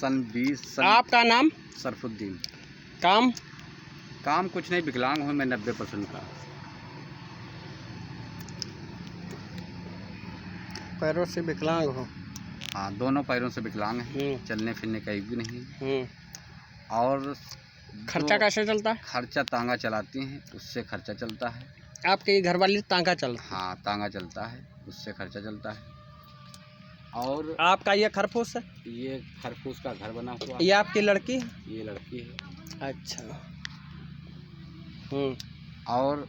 सन 20 आपका नाम? सरफुद्दीन। काम कुछ नहीं, विकलांग हूँ मैं 90% का। पैरों से विकलांग हो? हाँ, दोनों पैरों से विकलांग हैं, चलने फिरने का एक भी नहीं। और खर्चा कैसे चलता है? खर्चा तांगा चलाती हैं, उससे खर्चा चलता है। आपके घर वाली तांगा चलता? हाँ, तांगा चलता है, उससे खर्चा चलता है। और आपका ये खरपूस है? ये खरपूस का घर बना हुआ। ये आपकी लड़की है? ये लड़की है। अच्छा। और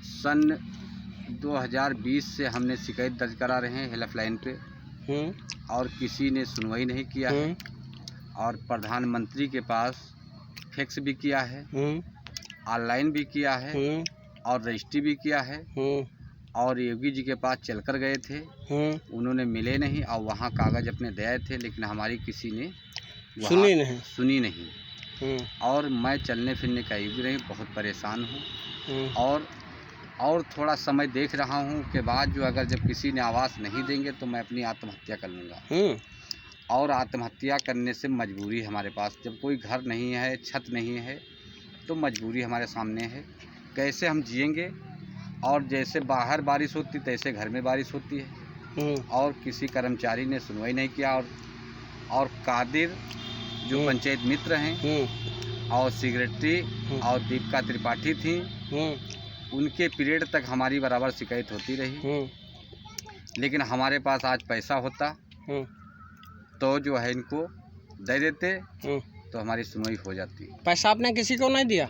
सन 2020 से हमने शिकायत दर्ज करा रहे हैं हेल्पलाइन पे, और किसी ने सुनवाई नहीं किया है। और प्रधानमंत्री के पास फैक्स भी किया है, ऑनलाइन भी किया है, और रजिस्ट्री भी किया है। और योगी जी के पास चलकर गए थे, उन्होंने मिले नहीं, और वहाँ कागज़ अपने दे थे, लेकिन हमारी किसी ने सुनी नहीं। और मैं चलने फिरने का योग्य नहीं, बहुत परेशान हूँ। और थोड़ा समय देख रहा हूँ के बाद जो अगर जब किसी ने आवाज़ नहीं देंगे तो मैं अपनी आत्महत्या कर लूँगा। और आत्महत्या करने से मजबूरी हमारे पास, जब कोई घर नहीं है, छत नहीं है, तो मजबूरी हमारे सामने है। कैसे हम जिएंगे? और जैसे बाहर बारिश होती तैसे घर में बारिश होती है। और किसी कर्मचारी ने सुनवाई नहीं किया। और कादिर जो पंचायत मित्र हैं, और सेक्रेटरी और दीपिका त्रिपाठी थी, उनके पीरियड तक हमारी बराबर शिकायत होती रही। लेकिन हमारे पास आज पैसा होता तो जो है इनको दे देते, तो हमारी सुनवाई हो जाती। पैसा आपने किसी को नहीं दिया?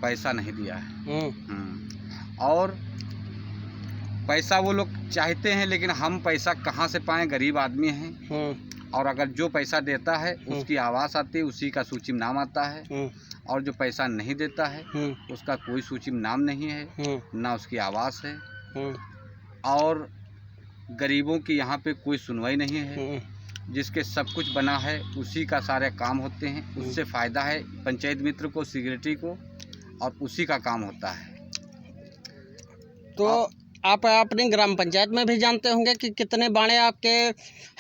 पैसा नहीं दिया है। और पैसा वो लोग चाहते हैं, लेकिन हम पैसा कहाँ से पाएं? गरीब आदमी हैं। और अगर जो पैसा देता है उसकी आवाज़ आती है, उसी का सूची में नाम आता है। और जो पैसा नहीं देता है उसका कोई सूची में नाम नहीं है, ना उसकी आवाज़ है। और गरीबों की यहाँ पे कोई सुनवाई नहीं है। जिसके सब कुछ बना है उसी का सारे काम होते हैं, उससे फ़ायदा है पंचायत मित्र को, सेक्रेटरी को, और उसी का काम होता है। तो आप अपनी ग्राम पंचायत में भी जानते होंगे कि कितने बाणे आपके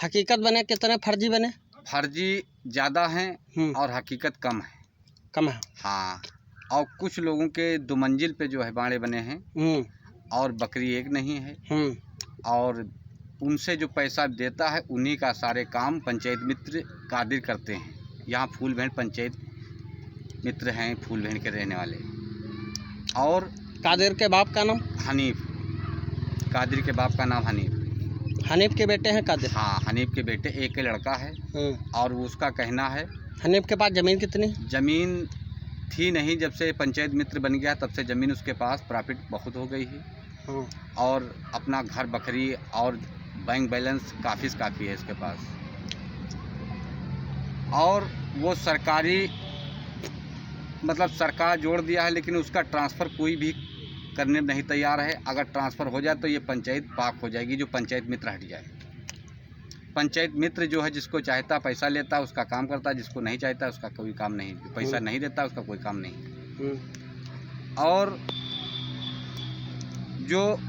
हकीकत बने, कितने फर्जी बने? फर्जी ज़्यादा हैं और हकीकत कम है। हाँ, और कुछ लोगों के 2 मंजिल पे जो है बाणे बने हैं, और बकरी एक नहीं है। और उनसे जो पैसा देता है उन्हीं का सारे काम पंचायत मित्र कादिर करते हैं। यहाँ फूलभेड़ पंचायत मित्र हैं, फूलभेड़ के रहने वाले। और कादिर के बाप का नाम? हनीफ। कादिर के बाप का नाम हनीफ। हनीफ के बेटे हैं कादिर? हाँ, हनीफ के बेटे, एक के लड़का है। और उसका कहना है। हनीफ के पास ज़मीन कितनी? ज़मीन थी नहीं, जब से पंचायत मित्र बन गया तब से ज़मीन उसके पास प्रॉफिट बहुत हो गई है। और अपना घर बकरी और बैंक बैलेंस काफ़ी है इसके पास। और वो सरकारी मतलब सरकार जोड़ दिया है, लेकिन उसका ट्रांसफ़र कोई भी करने नहीं तैयार है। अगर ट्रांसफ़र हो जाए तो ये पंचायत पाक हो जाएगी, जो पंचायत मित्र हट जाए। पंचायत मित्र जो है जिसको चाहता पैसा लेता उसका काम करता, जिसको नहीं चाहता उसका कोई काम नहीं, पैसा नहीं देता उसका कोई काम नहीं। और जो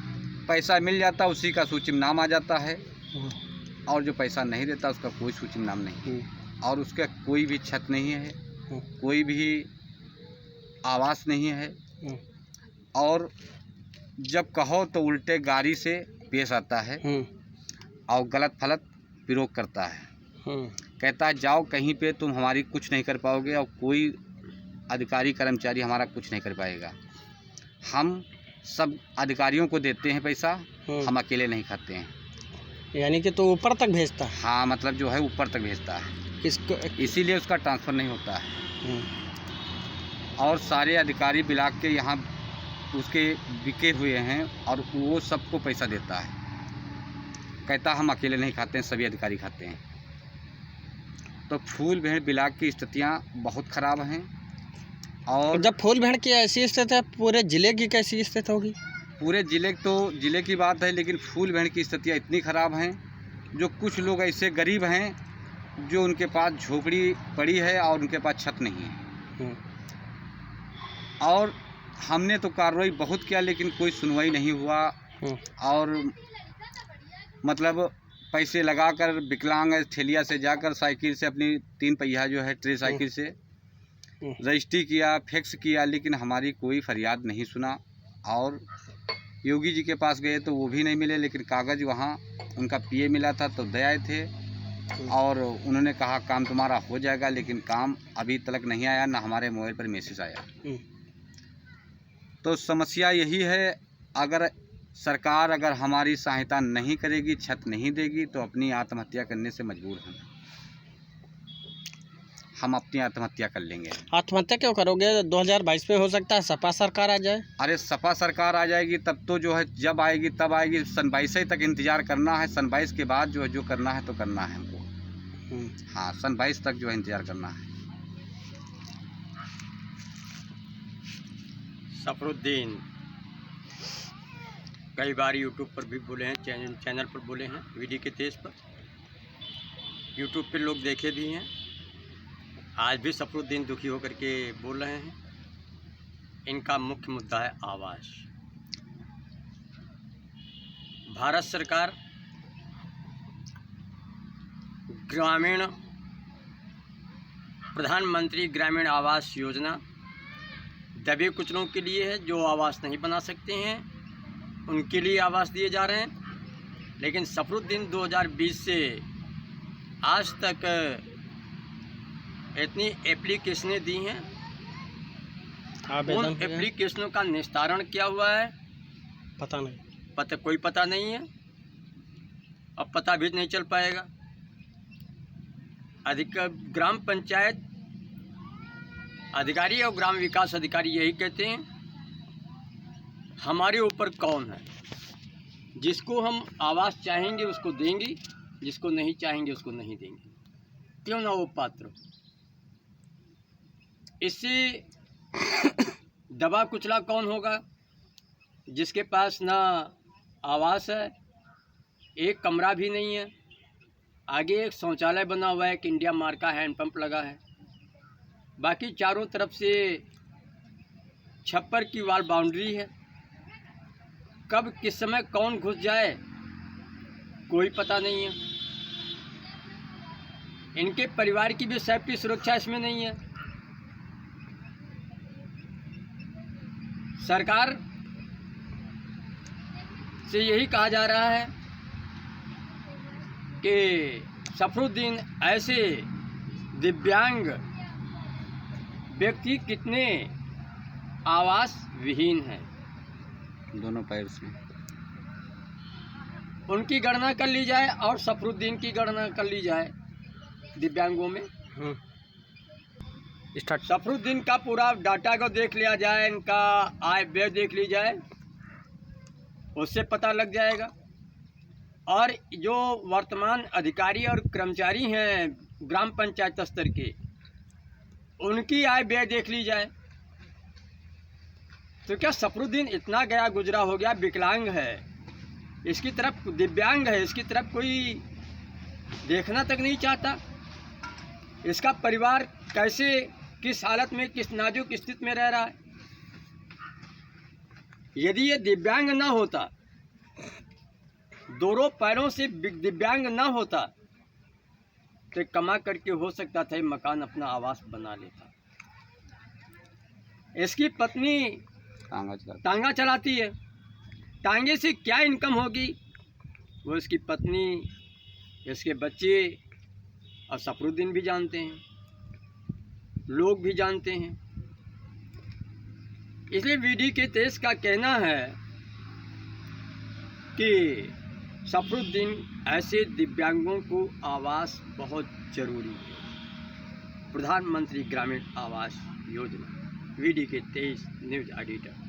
पैसा मिल जाता उसी का सूची में नाम आ जाता है, और जो पैसा नहीं देता उसका कोई सूची में नाम नहीं। और उसका कोई भी छत नहीं है, कोई भी आवास नहीं है। और जब कहो तो उल्टे गाड़ी से पेश आता है, और गलत फलत विरोध करता है। कहता है जाओ कहीं पे, तुम हमारी कुछ नहीं कर पाओगे, और कोई अधिकारी कर्मचारी हमारा कुछ नहीं कर पाएगा। हम सब अधिकारियों को देते हैं पैसा, हम अकेले नहीं खाते हैं। यानी कि तो ऊपर तक भेजता है? हाँ, मतलब जो है ऊपर तक भेजता है, किसको? इसीलिए उसका ट्रांसफ़र नहीं होता है। और सारे अधिकारी ब्लॉक के यहाँ उसके बिके हुए हैं, और वो सबको पैसा देता है। कहता हम अकेले नहीं खाते हैं, सभी अधिकारी खाते हैं। तो फूलभेड़ ब्लॉक की स्थितियाँ बहुत ख़राब हैं। और जब फूलभेड़ की ऐसी स्थिति है, पूरे ज़िले की कैसी स्थिति होगी? पूरे ज़िले तो ज़िले की बात है, लेकिन फूलभेड़ की स्थितियाँ इतनी ख़राब हैं, जो कुछ लोग ऐसे गरीब हैं जो उनके पास झोपड़ी पड़ी है और उनके पास छत नहीं है। और हमने तो कार्रवाई बहुत किया, लेकिन कोई सुनवाई नहीं हुआ। और मतलब पैसे लगाकर विकलांग ठेलिया से जाकर साइकिल से अपनी 3 पहिया जो है ट्रे साइकिल से रजिस्ट्री किया, फैक्स किया, लेकिन हमारी कोई फरियाद नहीं सुना। और योगी जी के पास गए तो वो भी नहीं मिले, लेकिन कागज़ वहाँ उनका पीए मिला था तो दे आए थे और उन्होंने कहा काम तुम्हारा हो जाएगा, लेकिन काम अभी तक नहीं आया, ना हमारे मोबाइल पर मैसेज आया। तो समस्या यही है, अगर सरकार अगर हमारी सहायता नहीं करेगी, छत नहीं देगी, तो अपनी आत्महत्या करने से मजबूर हैं। हम अपनी आत्महत्या कर लेंगे। आत्महत्या क्यों करोगे? 2022 में हो सकता है सपा सरकार आ जाए। अरे सपा सरकार आ जाएगी तब तो जो है, जब आएगी तब आएगी। सन 22 तक इंतज़ार करना है, सन 22 के बाद जो है जो करना है तो करना है हमको। हाँ, सन 22 तक जो है इंतज़ार करना है। सफरुद्दीन कई बार यूट्यूब पर भी बोले हैं, चैनल पर बोले हैं, वीडियो के तेज पर, यूट्यूब पे लोग देखे भी हैं। आज भी सफरुद्दीन दुखी होकर के बोल रहे हैं। इनका मुख्य मुद्दा है आवास। भारत सरकार ग्रामीण प्रधानमंत्री ग्रामीण आवास योजना दबे कुचलों के लिए है, जो आवास नहीं बना सकते हैं उनके लिए आवास दिए जा रहे हैं। लेकिन सफरुद्दीन 2020 से आज तक इतनी एप्लीकेशनें दी हैं, उन एप्लीकेशनों का निस्तारण क्या हुआ है पता नहीं, कोई पता नहीं है, अब पता भी नहीं चल पाएगा। ग्राम पंचायत अधिकारी और ग्राम विकास अधिकारी यही कहते हैं, हमारे ऊपर कौन है, जिसको हम आवास चाहेंगे उसको देंगे, जिसको नहीं चाहेंगे उसको नहीं देंगे, क्यों ना वो पात्र। इससे दबा कुचला कौन होगा? जिसके पास ना आवास है, एक कमरा भी नहीं है, आगे एक शौचालय बना हुआ है, एक इंडिया मार्क का हैंडपंप लगा है, बाकी चारों तरफ से छप्पर की वाल बाउंड्री है। कब किस समय कौन घुस जाए कोई पता नहीं है। इनके परिवार की भी सेफ्टी सुरक्षा इसमें नहीं है। सरकार से यही कहा जा रहा है कि सफरुद्दीन ऐसे दिव्यांग व्यक्ति कितने आवास विहीन हैं, दोनों पैर से, उनकी गणना कर ली जाए और सफरुद्दीन की गणना कर ली जाए दिव्यांगों में। सफरुद्दीन का पूरा डाटा को देख लिया जाए, इनका आय व्यय देख ली जाए, उससे पता लग जाएगा। और जो वर्तमान अधिकारी और कर्मचारी हैं ग्राम पंचायत स्तर के, उनकी आय व्यय देख ली जाए। तो क्या सफरुद्दीन इतना गया गुजरा हो गया, विकलांग है, इसकी तरफ दिव्यांग है, इसकी तरफ कोई देखना तक नहीं चाहता? इसका परिवार कैसे, किस हालत में, किस नाजुक स्थिति में रह रहा है? यदि ये दिव्यांग ना होता, दोनों पैरों से दिव्यांग ना होता, तो कमा करके हो सकता था मकान अपना आवास बना लेता। इसकी पत्नी टांगा चलाती है, टांगे से क्या इनकम होगी वो इसकी पत्नी, इसके बच्चे और सफरुद्दीन भी जानते हैं, लोग भी जानते हैं। इसलिए वीडी के तेज का कहना है कि सफरुद्दीन ऐसे दिव्यांगों को आवास बहुत जरूरी है। प्रधानमंत्री ग्रामीण आवास योजना, वीडी के तेज न्यूज़ एडिटर।